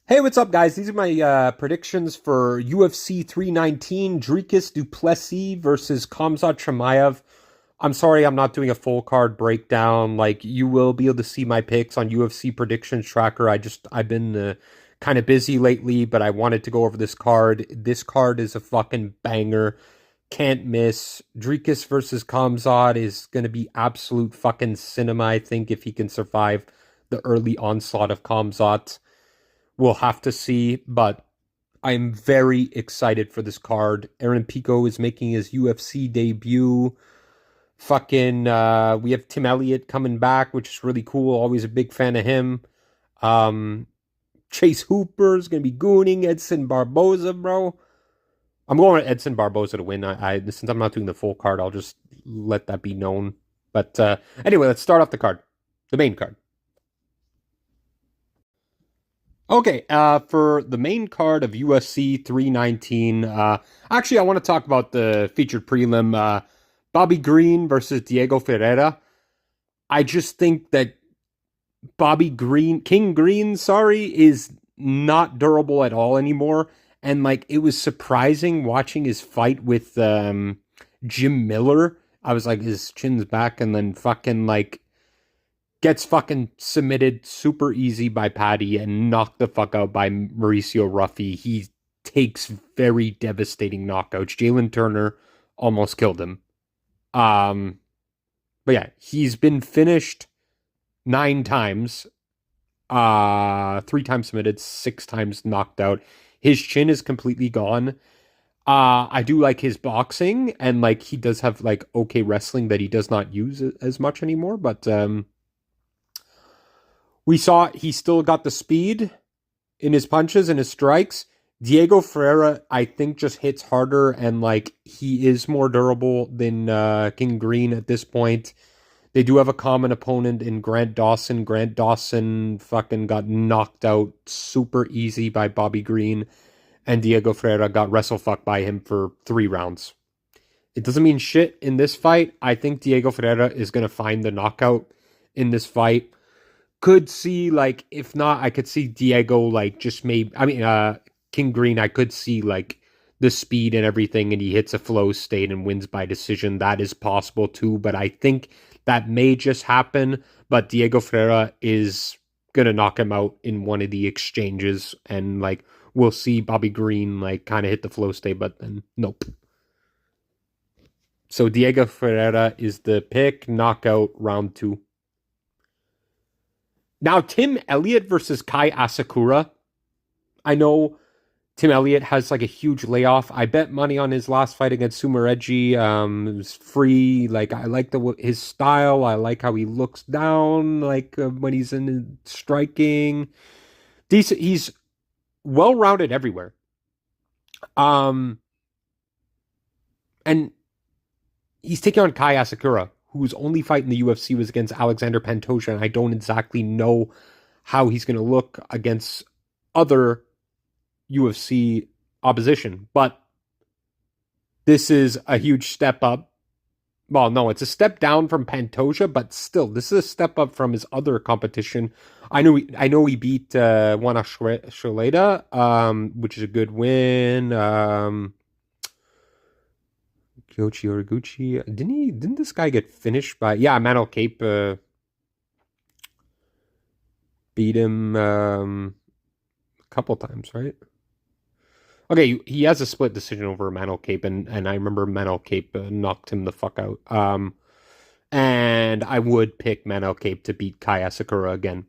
Hey, what's up, guys? These are my predictions for UFC 319, Dricus du Plessis versus Khamzat Chimaev. I'm sorry I'm not doing a full card breakdown. Like, you will be able to see my picks on UFC Predictions Tracker. I've been kind of busy lately, but I wanted to go over this card. This card is a fucking banger. Can't miss. Dricus versus Khamzat is going to be absolute fucking cinema, I think, if he can survive the early onslaught of Khamzat. We'll have to see, but I'm very excited for this card. Aaron Pico is making his UFC debut. We have Tim Elliott coming back, which is really cool. Always a big fan of him. Um, Chase Hooper is going to be gooning Edson Barboza, bro. I'm going with Edson Barboza to win. Since I'm not doing the full card, I'll just let that be known. But anyway, let's start off the main card. Okay, for the main card of UFC 319, actually, I want to talk about the featured prelim, Bobby Green versus Diego Ferreira. I just think that King Green, sorry, is not durable at all anymore. And, like, it was surprising watching his fight with Jim Miller. I was like, his chin's back, and then gets fucking submitted super easy by Patty and knocked the fuck out by Mauricio Ruffy. He takes very devastating knockouts. Jalen Turner almost killed him. But yeah, he's been finished 9 times. 3 times submitted, 6 times knocked out. His chin is completely gone. I do like his boxing, and like he does have like okay wrestling that he does not use as much anymore, but we saw he still got the speed in his punches and his strikes. Diego Ferreira, I think, just hits harder, and like he is more durable than King Green at this point. They do have a common opponent in Grant Dawson. Grant Dawson fucking got knocked out super easy by Bobby Green, and Diego Ferreira got wrestle-fucked by him for 3 rounds. It doesn't mean shit in this fight. I think Diego Ferreira is going to find the knockout in this fight. Could see, like, if not, I could see Diego, like, just maybe, King Green, I could see, like, the speed and everything, and he hits a flow state and wins by decision. That is possible, too, but I think that may just happen, but Diego Ferreira is gonna knock him out in one of the exchanges, and, like, we'll see Bobby Green, like, kind of hit the flow state, but then, nope. So Diego Ferreira is the pick, knockout, round 2. Now, Tim Elliott versus Kai Asakura. I know Tim Elliott has like a huge layoff. I bet money on his last fight against Sumareji. It was free. Like, I like his style. I like how he looks down, like when he's in striking. Decent. He's well-rounded everywhere. And he's taking on Kai Asakura, whose only fight in the UFC was against Alexander Pantoja, and I don't exactly know how he's going to look against other UFC opposition. But this is a huge step up. Well, no, it's a step down from Pantoja, but still, this is a step up from his other competition. I know he beat Juana Sholeda, which is a good win. Kyochi Origuchi. Didn't this guy get finished by Manel Cape beat him a couple times, right? Okay, he has a split decision over Manel Cape, and I remember Manel Cape knocked him the fuck out. And I would pick Manel Cape to beat Kai Asakura again.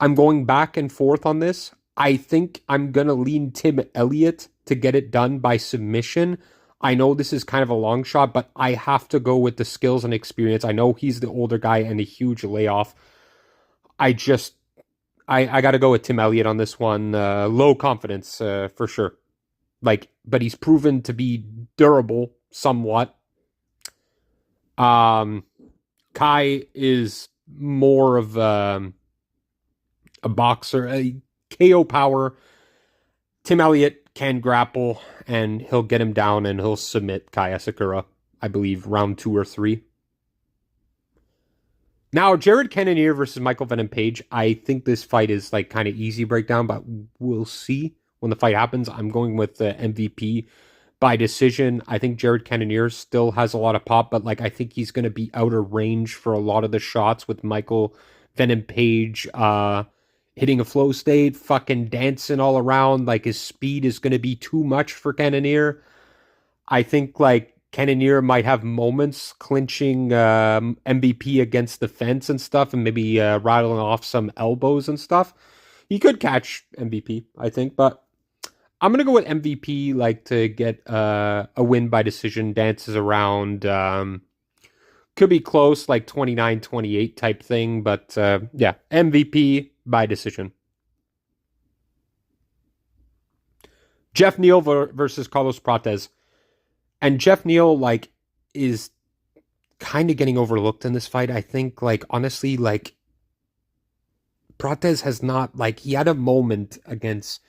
I'm going back and forth on this. I think I'm gonna lean Tim Elliott to get it done by submission. I know this is kind of a long shot, but I have to go with the skills and experience. I know he's the older guy and a huge layoff. I got to go with Tim Elliott on this one. Low confidence for sure. But he's proven to be durable somewhat. Kai is more of a boxer, a KO power. Tim Elliott can grapple, and he'll get him down, and he'll submit Kai Asakura, I believe, round 2 or 3. Now, Jared Cannonier versus Michael Venom Page. I think this fight is like kind of easy breakdown, but we'll see when the fight happens. I'm going with the MVP by decision. I think Jared Cannonier still has a lot of pop, but like I think he's going to be out of range for a lot of the shots with Michael Venom Page hitting a flow state, fucking dancing all around. Like his speed is going to be too much for Cannonier. I think like Cannonier might have moments clinching MVP against the fence and stuff, and maybe rattling off some elbows and stuff. He could catch MVP, I think, but I'm gonna go with MVP, like to get a win by decision. Dances around, could be close, like 29-28 type thing, but yeah, MVP by decision. Jeff Neal versus Carlos Prates. And Jeff Neal, like, is kind of getting overlooked in this fight. I think, like, honestly, like, Prates has not, like, he had a moment against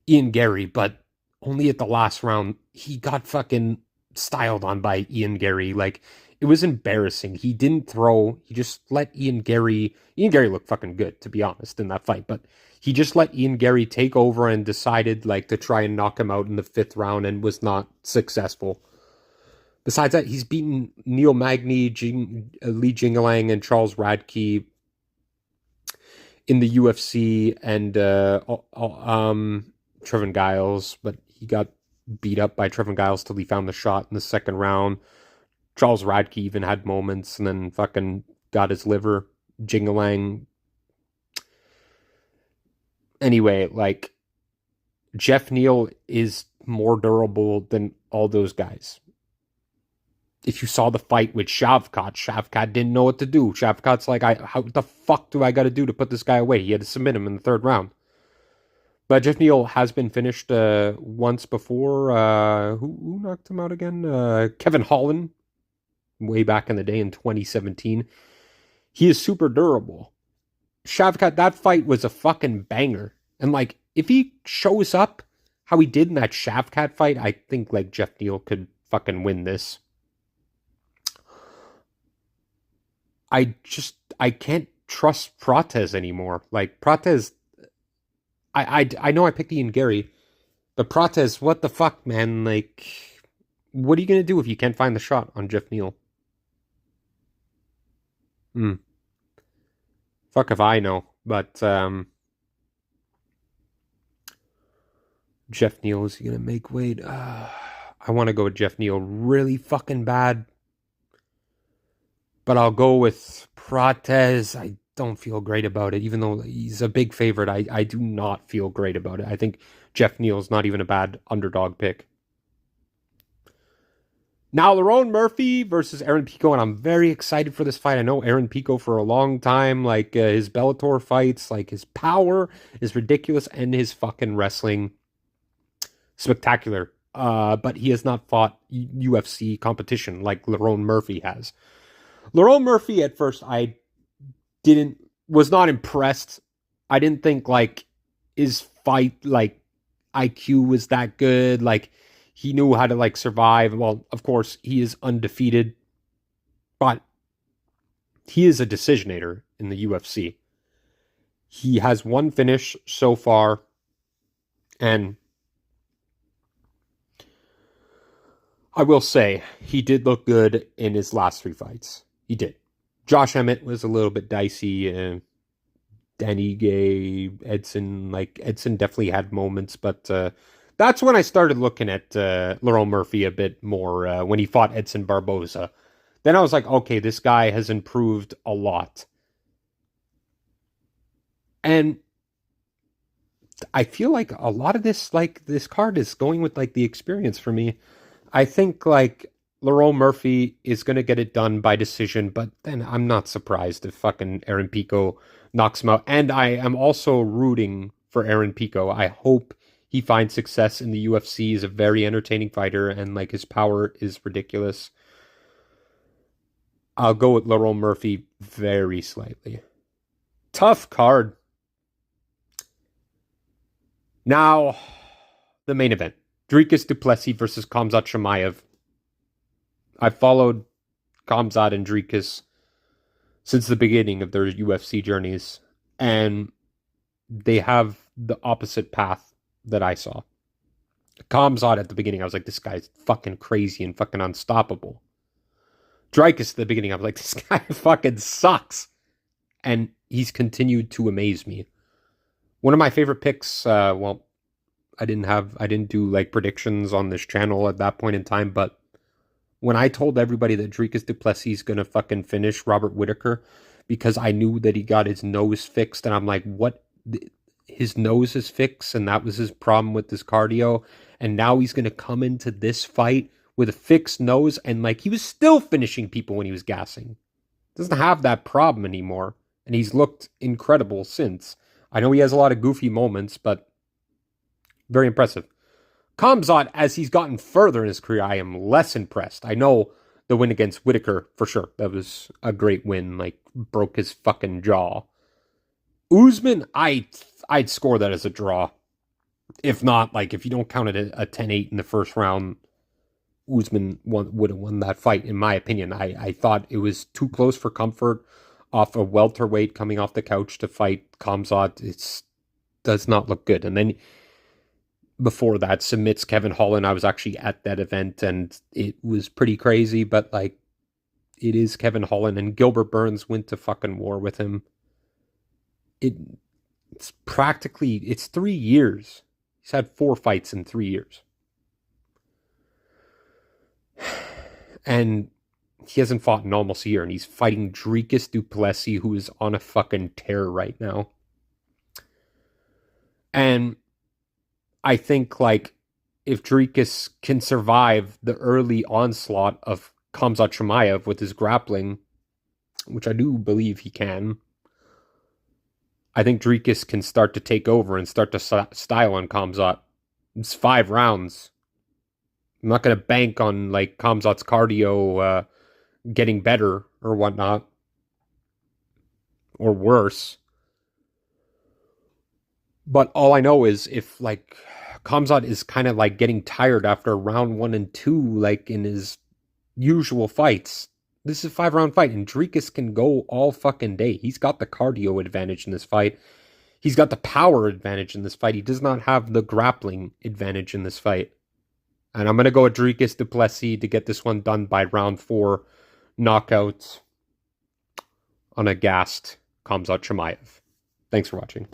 Ian Gary, but only at the last round. He got fucking styled on by Ian Gary. Like, it was embarrassing. He didn't throw. He just let Ian Gary looked fucking good, to be honest, in that fight. But he just let Ian Gary take over and decided, like, to try and knock him out in the 5th round and was not successful. Besides that, he's beaten Neil Magny, Li Jingliang, and Charles Radke in the UFC, and Trevin Giles, but he got beat up by Trevin Giles till he found the shot in the 2nd round. Charles Radke even had moments and then fucking got his liver. Jingliang. Anyway, like, Jeff Neal is more durable than all those guys. If you saw the fight with Shavkat didn't know what to do. Shavkat's like, how the fuck do I got to do to put this guy away? He had to submit him in the 3rd round. But Jeff Neal has been finished once before. Who knocked him out again? Kevin Holland, way back in the day in 2017. He is super durable. Shavkat, that fight was a fucking banger. And like, if he shows up how he did in that Shavkat fight, I think like Jeff Neal could fucking win this. I can't trust Prates anymore. Like, Prates, I know I picked Ian Gary, but Prates, what the fuck, man? Like, what are you going to do if you can't find the shot on Jeff Neal? Fuck if I know, but Jeff Neal, is he going to make weight? I want to go with Jeff Neal really fucking bad. But I'll go with Prates. I don't feel great about it. Even though he's a big favorite, I do not feel great about it. I think Jeff Neal's not even a bad underdog pick. Now, Lerone Murphy versus Aaron Pico, and I'm very excited for this fight. I know Aaron Pico for a long time. Like, his Bellator fights, like, his power is ridiculous, and his fucking wrestling, spectacular. But he has not fought UFC competition like Lerone Murphy has. Lerone Murphy, at first, I was not impressed. I didn't think, like, his fight, like, IQ was that good. Like, he knew how to, like, survive. Well, of course, he is undefeated, but he is a decisionator in the UFC. He has one finish so far, and I will say, he did look good in his last 3 fights. He did. Josh Emmett was a little bit dicey. Danny Gay, Edson, like, Edson definitely had moments, but that's when I started looking at Lerone Murphy a bit more, when he fought Edson Barboza. Then I was like, okay, this guy has improved a lot. And I feel like a lot of this, like, this card is going with, like, the experience for me. I think, like, Lerone Murphy is going to get it done by decision, but then I'm not surprised if fucking Aaron Pico knocks him out. And I am also rooting for Aaron Pico. I hope he finds success in the UFC. He's a very entertaining fighter, and, like, his power is ridiculous. I'll go with Lerone Murphy very slightly. Tough card. Now, the main event. Dricus du Plessis versus Khamzat Chimaev. I followed Khamzat and Dricus since the beginning of their UFC journeys. And they have the opposite path that I saw. Kamzat at the beginning, I was like, this guy's fucking crazy and fucking unstoppable. Dricus at the beginning, I was like, this guy fucking sucks. And he's continued to amaze me. One of my favorite picks, well, I didn't do like predictions on this channel at that point in time, but when I told everybody that Dricus du Plessis is gonna fucking finish Robert Whittaker because I knew that he got his nose fixed, and I'm like, what? His nose is fixed, and that was his problem with his cardio, and now he's gonna come into this fight with a fixed nose, and like he was still finishing people when he was gassing. Doesn't have that problem anymore, and he's looked incredible since. I know he has a lot of goofy moments, but very impressive. Kamzat, as he's gotten further in his career, I am less impressed. I know the win against Whittaker, for sure. That was a great win. Like, broke his fucking jaw. Usman, I'd score that as a draw. If not, like, if you don't count it a 10-8 in the first round, Usman would have won that fight, in my opinion. I thought it was too close for comfort off a welterweight coming off the couch to fight Kamzat. It does not look good. And then before that, submits Kevin Holland. I was actually at that event, and it was pretty crazy, but like, it is Kevin Holland, and Gilbert Burns went to fucking war with him. It's 3 years. He's had 4 fights in 3 years. And he hasn't fought in almost a year, and he's fighting Dricus du Plessis, who is on a fucking tear right now. And I think, like, if Dricus can survive the early onslaught of Khamzat Chimaev with his grappling, which I do believe he can, I think Dricus can start to take over and start to style on Khamzat. It's 5 rounds. I'm not going to bank on, like, Khamzat's cardio getting better or whatnot. Or worse. But all I know is if, like, Khamzat is kind of like getting tired after round 1 and 2, like in his usual fights. This is a 5-round fight, and Dricus can go all fucking day. He's got the cardio advantage in this fight. He's got the power advantage in this fight. He does not have the grappling advantage in this fight. And I'm going to go with Dricus du Plessis to get this one done by round 4 knockout on a gassed Khamzat Chimaev. Thanks for watching.